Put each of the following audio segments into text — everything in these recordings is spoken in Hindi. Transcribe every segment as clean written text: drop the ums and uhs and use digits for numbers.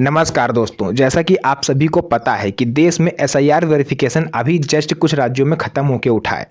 नमस्कार दोस्तों, जैसा कि आप सभी को पता है कि देश में एसआईआर वेरिफिकेशन अभी जस्ट कुछ राज्यों में ख़त्म होके उठा है।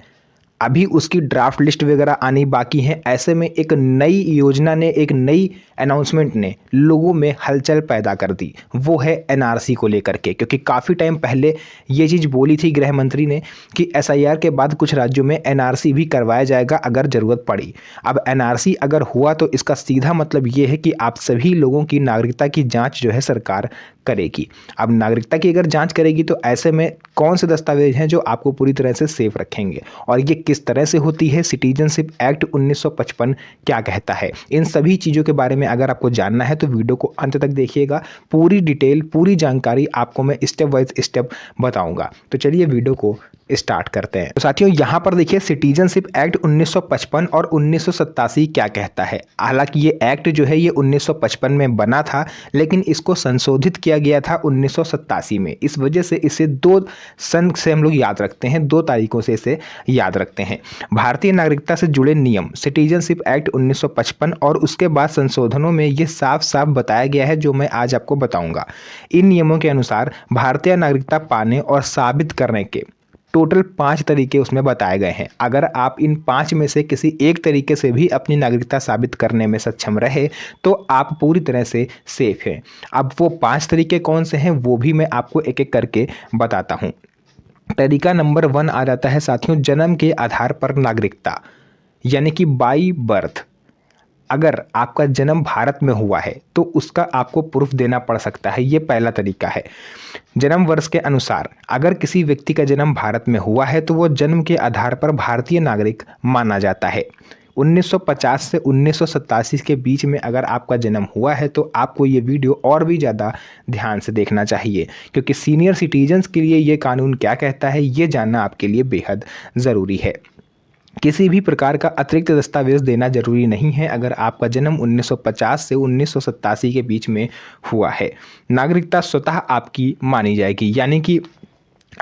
अभी उसकी ड्राफ्ट लिस्ट वगैरह आनी बाकी है। ऐसे में एक नई योजना ने, एक नई अनाउंसमेंट ने लोगों में हलचल पैदा कर दी। वो है एनआरसी को लेकर के, क्योंकि काफ़ी टाइम पहले ये चीज़ बोली थी गृह मंत्री ने कि एसआईआर के बाद कुछ राज्यों में एनआरसी भी करवाया जाएगा अगर ज़रूरत पड़ी। अब एनआरसी अगर हुआ तो इसका सीधा मतलब ये है कि आप सभी लोगों की नागरिकता की जांच जो है सरकार करेगी। अब नागरिकता की अगर जांच करेगी तो ऐसे में कौन से दस्तावेज हैं जो आपको पूरी तरह से सेफ रखेंगे और ये किस तरह से होती है, सिटीजनशिप एक्ट 1955 क्या कहता है, इन सभी चीज़ों के बारे में अगर आपको जानना है तो वीडियो को अंत तक देखिएगा। पूरी डिटेल, पूरी जानकारी आपको मैं स्टेप बाय स्टेप बताऊंगा। तो चलिए वीडियो को स्टार्ट करते हैं। तो साथियों, यहाँ पर देखिए सिटीजनशिप एक्ट 1955 और 1987 क्या कहता है। हालांकि ये एक्ट जो है ये 1955 में बना था, लेकिन इसको संशोधित किया गया था 1987 में। इस वजह से इसे दो सन से हम लोग याद रखते हैं, 2 तारीखों से इसे याद रखते हैं। भारतीय नागरिकता से जुड़े नियम सिटीजनशिप एक्ट 1955 और उसके बाद संशोधनों में ये साफ साफ बताया गया है, जो मैं आज आपको बताऊंगा। इन नियमों के अनुसार भारतीय नागरिकता पाने और साबित करने के टोटल 5 तरीके उसमें बताए गए हैं। अगर आप इन 5 में से किसी एक तरीके से भी अपनी नागरिकता साबित करने में सक्षम रहे तो आप पूरी तरह से सेफ हैं। अब वो 5 तरीके कौन से हैं वो भी मैं आपको एक एक करके बताता हूँ। तरीका नंबर 1 आ जाता है साथियों, जन्म के आधार पर नागरिकता, यानी कि बाई बर्थ। अगर आपका जन्म भारत में हुआ है तो उसका आपको प्रूफ देना पड़ सकता है। ये पहला तरीका है। जन्म वर्ष के अनुसार अगर किसी व्यक्ति का जन्म भारत में हुआ है तो वो जन्म के आधार पर भारतीय नागरिक माना जाता है। 1950 से 1987 के बीच में अगर आपका जन्म हुआ है तो आपको ये वीडियो और भी ज़्यादा ध्यान से देखना चाहिए, क्योंकि सीनियर सिटीजन्स के लिए ये कानून क्या कहता है ये जानना आपके लिए बेहद ज़रूरी है। किसी भी प्रकार का अतिरिक्त दस्तावेज देना जरूरी नहीं है अगर आपका जन्म 1950 से 1987 के बीच में हुआ है। नागरिकता स्वतः आपकी मानी जाएगी, यानी कि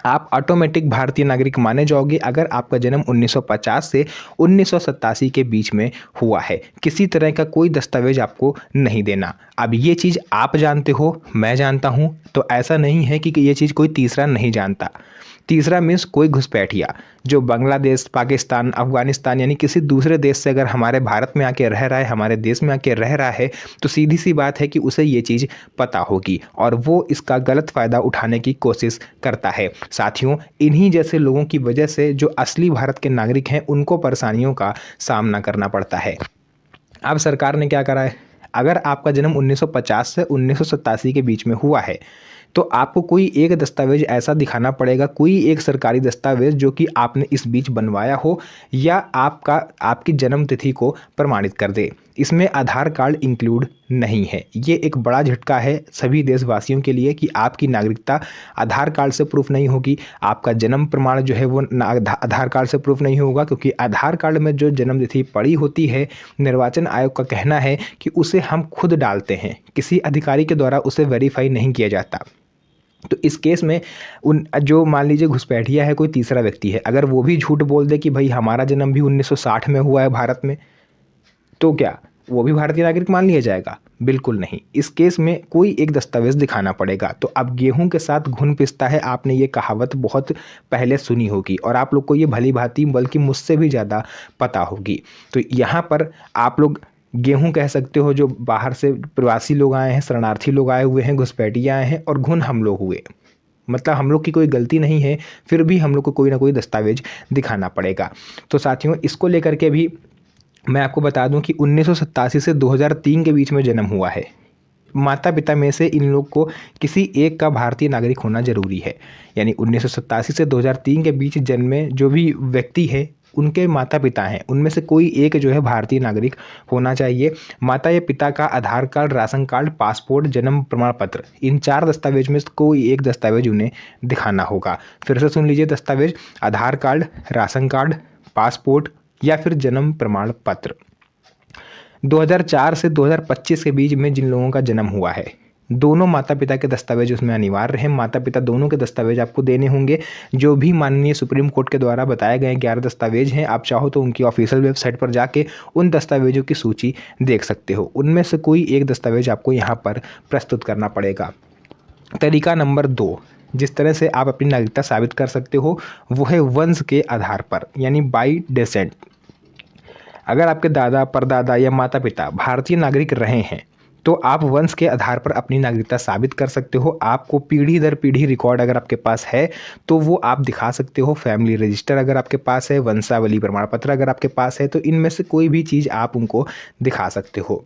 आप ऑटोमेटिक भारतीय नागरिक माने जाओगे अगर आपका जन्म 1950 से 1987 के बीच में हुआ है। किसी तरह का कोई दस्तावेज आपको नहीं देना। अब ये चीज़ आप जानते हो, मैं जानता हूँ, तो ऐसा नहीं है कि ये चीज़ कोई तीसरा नहीं जानता। तीसरा मीन्स कोई घुसपैठिया जो बांग्लादेश, पाकिस्तान, अफगानिस्तान यानी किसी दूसरे देश से अगर हमारे भारत में आके रह रहा है, हमारे देश में आके रह रहा है, तो सीधी सी बात है कि उसे ये चीज़ पता होगी और वो इसका गलत फ़ायदा उठाने की कोशिश करता है। साथियों, इन्हीं जैसे लोगों की वजह से जो असली भारत के नागरिक हैं उनको परेशानियों का सामना करना पड़ता है। अब सरकार ने क्या करा है, अगर आपका जन्म 1950 से 1987 के बीच में हुआ है तो आपको कोई एक दस्तावेज ऐसा दिखाना पड़ेगा, कोई एक सरकारी दस्तावेज जो कि आपने इस बीच बनवाया हो या आपकी जन्म तिथि को प्रमाणित कर दे। इसमें आधार कार्ड इंक्लूड नहीं है। ये एक बड़ा झटका है सभी देशवासियों के लिए कि आपकी नागरिकता आधार कार्ड से प्रूफ नहीं होगी। आपका जन्म प्रमाण जो है वो आधार कार्ड से प्रूफ नहीं होगा, क्योंकि आधार कार्ड में जो जन्म तिथि पड़ी होती है, निर्वाचन आयोग का कहना है कि उसे हम खुद डालते हैं, किसी अधिकारी के द्वारा उसे वेरीफाई नहीं किया जाता। तो इस केस में उन जो मान लीजिए घुसपैठिया है, कोई तीसरा व्यक्ति है, अगर वो भी झूठ बोल दे कि भाई हमारा जन्म भी 1960 में हुआ है भारत में, तो क्या वो भी भारतीय नागरिक मान लिया जाएगा? बिल्कुल नहीं। इस केस में कोई एक दस्तावेज दिखाना पड़ेगा। तो अब गेहूं के साथ घुन पिसता है, आपने ये कहावत बहुत पहले सुनी होगी और आप लोग को ये भली भांति बल्कि मुझसे भी ज़्यादा पता होगी। तो यहाँ पर आप लोग गेहूं कह सकते हो, जो बाहर से प्रवासी लोग आए हैं, शरणार्थी लोग आए हुए हैं, घुसपैठिए आए हैं, और घुन हम लोग हुए। मतलब हम लोग की कोई गलती नहीं है, फिर भी हम लोग को कोई ना कोई दस्तावेज दिखाना पड़ेगा। तो साथियों, इसको लेकर के भी मैं आपको बता दूं कि 1987 से 2003 के बीच में जन्म हुआ है। माता पिता में से इन लोग को किसी एक का भारतीय नागरिक होना जरूरी है। यानी 1987 से 2003 के बीच जन्मे जो भी व्यक्ति है, उनके माता पिता हैं, उनमें से कोई एक जो है भारतीय नागरिक होना चाहिए। माता या पिता का आधार कार्ड, राशन कार्ड, पासपोर्ट, जन्म प्रमाण पत्र, इन 4 दस्तावेज में से कोई एक दस्तावेज उन्हें दिखाना होगा। फिर से सुन लीजिए दस्तावेज: आधार कार्ड, राशन कार्ड, पासपोर्ट या फिर जन्म प्रमाण पत्र। 2004 से 2025 के बीच में जिन लोगों का जन्म हुआ है, दोनों माता पिता के दस्तावेज उसमें अनिवार्य हैं। माता पिता दोनों के दस्तावेज आपको देने होंगे। जो भी माननीय सुप्रीम कोर्ट के द्वारा बताए गए 11 दस्तावेज हैं, आप चाहो तो उनकी ऑफिशियल वेबसाइट पर जाके उन दस्तावेजों की सूची देख सकते हो। उनमें से कोई एक दस्तावेज आपको यहाँ पर प्रस्तुत करना पड़ेगा। तरीका नंबर 2, जिस तरह से आप अपनी नागरिकता साबित कर सकते हो वो है वंश के आधार पर, यानी बाई डेसेंट। अगर आपके दादा, परदादा या माता पिता भारतीय नागरिक रहे हैं तो आप वंश के आधार पर अपनी नागरिकता साबित कर सकते हो। आपको पीढ़ी दर पीढ़ी रिकॉर्ड अगर आपके पास है तो वो आप दिखा सकते हो। फैमिली रजिस्टर अगर आपके पास है, वंशावली प्रमाण पत्र अगर आपके पास है, तो इनमें से कोई भी चीज़ आप उनको दिखा सकते हो।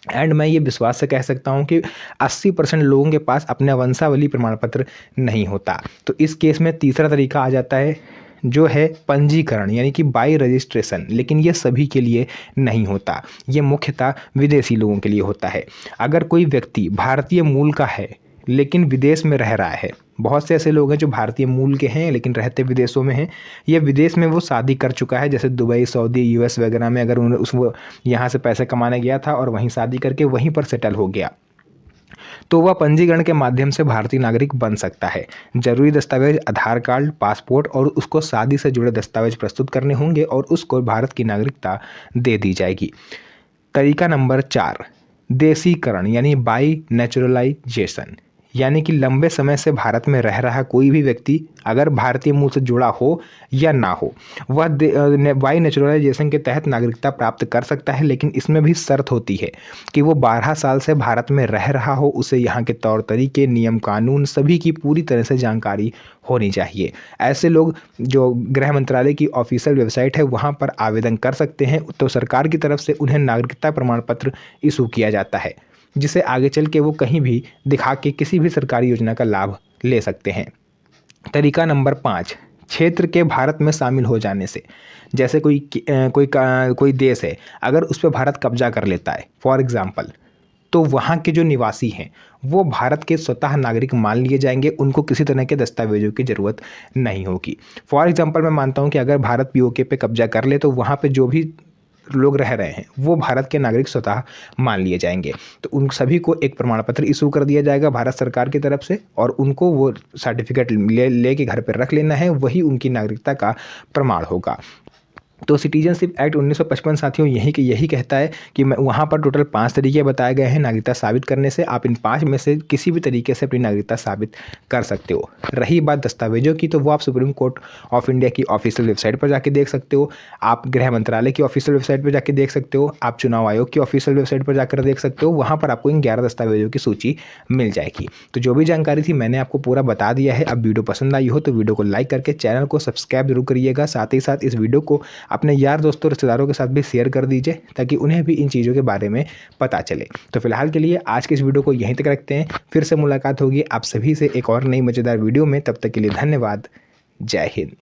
एंड मैं ये विश्वास से कह सकता हूँ कि 80% लोगों के पास अपना वंशावली प्रमाण पत्र नहीं होता। तो इस केस में तीसरा तरीका आ जाता है जो है पंजीकरण, यानी कि बाई रजिस्ट्रेशन। लेकिन ये सभी के लिए नहीं होता, ये मुख्यतः विदेशी लोगों के लिए होता है। अगर कोई व्यक्ति भारतीय मूल का है लेकिन विदेश में रह रहा है, बहुत से ऐसे लोग हैं जो भारतीय मूल के हैं लेकिन रहते विदेशों में हैं, या विदेश में वो शादी कर चुका है, जैसे दुबई, सऊदी, यूएस वगैरह में अगर वो यहाँ से पैसे कमाने गया था और वहीं शादी करके वहीं पर सेटल हो गया, तो वह पंजीकरण के माध्यम से भारतीय नागरिक बन सकता है। जरूरी दस्तावेज आधार कार्ड, पासपोर्ट और उसको शादी से जुड़े दस्तावेज प्रस्तुत करने होंगे और उसको भारत की नागरिकता दे दी जाएगी। तरीका नंबर 4, देशीकरण, यानी बाई नेचुरलाइजेशन। यानी कि लंबे समय से भारत में रह रहा कोई भी व्यक्ति अगर भारतीय मूल से जुड़ा हो या ना हो, वह बाई नेचुरलाइजेशन के तहत नागरिकता प्राप्त कर सकता है। लेकिन इसमें भी शर्त होती है कि वो 12 साल से भारत में रह रहा हो, उसे यहाँ के तौर तरीके, नियम कानून सभी की पूरी तरह से जानकारी होनी चाहिए। ऐसे लोग जो गृह मंत्रालय की ऑफिशियल वेबसाइट है वहाँ पर आवेदन कर सकते हैं, तो सरकार की तरफ से उन्हें नागरिकता प्रमाण पत्र इशू किया जाता है, जिसे आगे चल के वो कहीं भी दिखा के किसी भी सरकारी योजना का लाभ ले सकते हैं। तरीका नंबर 5, क्षेत्र के भारत में शामिल हो जाने से। जैसे कोई देश है, अगर उस पर भारत कब्जा कर लेता है फॉर एग्जाम्पल, तो वहाँ के जो निवासी हैं वो भारत के स्वतः नागरिक मान लिए जाएंगे, उनको किसी तरह के दस्तावेजों की ज़रूरत नहीं होगी। फॉर एग्जाम्पल मैं मानता हूँ कि अगर भारत पीओके पे कब्जा कर ले तो वहाँ पे जो भी लोग रह रहे हैं वो भारत के नागरिक स्वतः मान लिए जाएंगे। तो उन सभी को एक प्रमाण पत्र इशू कर दिया जाएगा भारत सरकार की तरफ से, और उनको वो सर्टिफिकेट ले के घर पर रख लेना है, वही उनकी नागरिकता का प्रमाण होगा। तो सिटीजनशिप एक्ट 1955 साथियों यही कहता है कि वहाँ पर टोटल 5 तरीके बताए गए हैं नागरिकता साबित करने से। आप इन 5 में से किसी भी तरीके से अपनी नागरिकता साबित कर सकते हो। रही बात दस्तावेजों की, तो वो आप सुप्रीम कोर्ट ऑफ इंडिया की ऑफिशियल वेबसाइट पर जाके देख सकते हो, आप गृह मंत्रालय की ऑफिशियल वेबसाइट पर जाके देख सकते हो, आप चुनाव आयोग की ऑफिशियल वेबसाइट पर जाकर देख सकते हो। वहाँ पर आपको इन 11 दस्तावेजों की सूची मिल जाएगी। तो जो भी जानकारी थी मैंने आपको पूरा बता दिया है। अब वीडियो पसंद आई हो तो वीडियो को लाइक करके चैनल को सब्सक्राइब जरूर करिएगा। साथ ही साथ इस वीडियो को अपने यार दोस्तों, रिश्तेदारों के साथ भी शेयर कर दीजिए ताकि उन्हें भी इन चीज़ों के बारे में पता चले। तो फिलहाल के लिए आज के इस वीडियो को यहीं तक रखते हैं, फिर से मुलाकात होगी आप सभी से एक और नई मज़ेदार वीडियो में। तब तक के लिए धन्यवाद। जय हिंद।